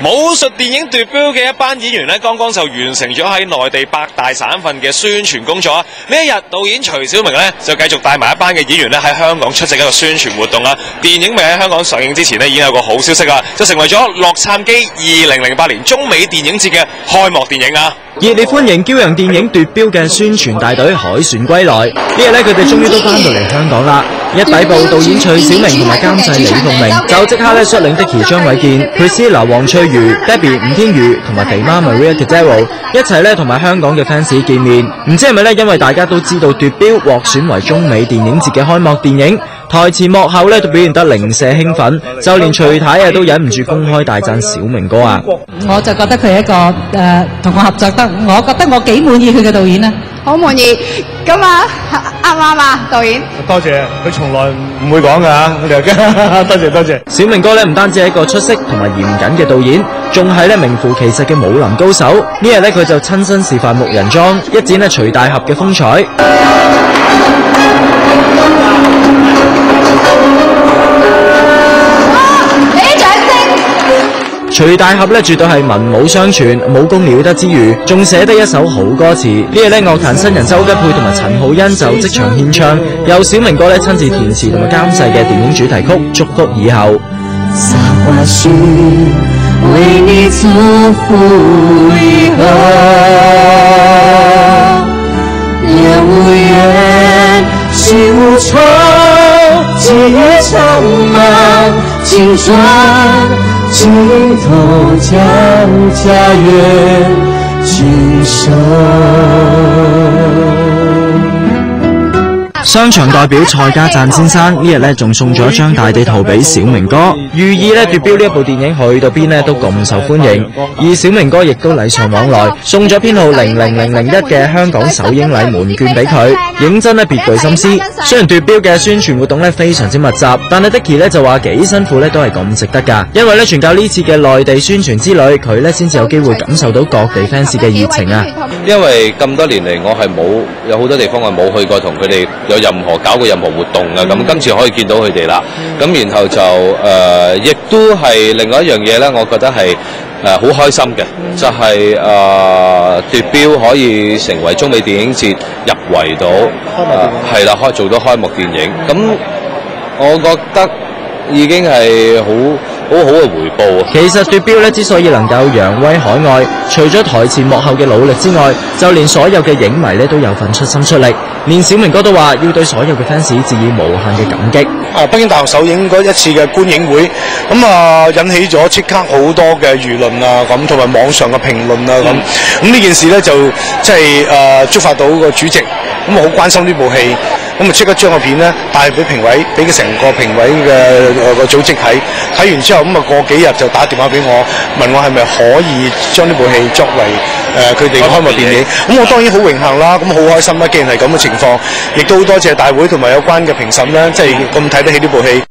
武術電影奪標嘅一班演員呢，剛剛就完成咗喺內地8大省份嘅宣傳工作。呢一日，導演徐小明呢就繼續帶埋一班嘅演員呢喺香港出席一個宣傳活動啦。電影未喺香港上映之前呢，已經有個好消息啦，就成為咗洛杉磯2008年中美電影節嘅開幕電影啊！熱烈歡迎驕陽電影奪標嘅宣傳大隊凱旋歸來。呢日呢，佢哋終於都翻到嚟香港啦。一抵埗，導演徐小明同埋監製李鳳明就即刻咧率領Dicky張衛健、Priscilla黃翠如、Debbie 吳天瑜同埋肥媽 Maria Cordero 一齊咧同埋香港嘅 fans 見面。唔知係咪咧，因為大家都知道奪標獲選為中美電影節嘅開幕電影，台前幕後咧都表現得零舍興奮，就連徐太啊都忍唔住公開大讚小明哥啊！我就覺得佢係一個同我合作得，我覺得我幾滿意佢嘅導演啊！好滿意，咁啊啱唔啱啊？導演，多謝，佢從來唔會講㗎嚇，多謝多謝。小明哥咧唔單止係一個出色同埋嚴謹嘅導演，仲係咧名副其實嘅武林高手。呢日咧佢就親身示範木人樁，一展咧徐大俠嘅風采。徐大俠咧絕對係文武雙全，武功了得之餘，仲寫得一手好歌詞。呢日咧樂壇新人周吉佩同埋陳浩欣就即場獻唱，由小明哥咧親自填詞同埋監製嘅電影主題曲《祝福以後》。撒花絮為你祝福以後，也無怨心無愁，記憶充滿青春，盡頭將家園聚首。商場代表蔡家贊先生呢日咧仲送咗一張大地圖俾小明哥，寓意咧奪標呢一部電影去到邊咧都咁受歡迎。而小明哥亦都禮尚往來，送咗編號00001嘅香港首映禮門券俾佢，認真咧別具心思。雖然奪標嘅宣傳活動咧非常之密集，但係 Dicky 咧就話幾辛苦咧都係咁值得㗎，因為咧全靠呢次嘅內地宣傳之旅，佢咧先至有機會感受到各地 fans 嘅熱情啊！因為咁多年嚟，我係有好多地方係冇去過，同佢哋搞過任何活動啊，咁今次可以見到佢哋啦，咁然後就亦都係另外一樣嘢咧，我覺得係好開心嘅，就係奪標可以成為中美電影節入圍到，係啦，做到開幕電影，咁我覺得已經係好好嘅回報啊！其實奪標咧之所以能夠揚威海外，除咗台前幕後嘅努力之外，就連所有嘅影迷咧都有份出心出力。連小明哥都話要對所有嘅 fans 致以無限嘅感激。北京大學首映嗰一次嘅觀影會，引起咗即刻好多嘅輿論啊，咁同埋網上嘅評論啊，咁呢件事咧就即係觸發到個主席，咁好關心呢部戲，咁即刻將個片咧帶俾評委，俾佢成個評委嘅個組織睇完之後，過幾日就打電話俾我，問我係咪可以將呢部戲作為佢哋嘅開幕電影。咁我當然好榮幸啦，咁好開心啦。既然係咁嘅情況，亦都好多謝大會同埋有關嘅評審啦，即係咁睇得起呢部戲。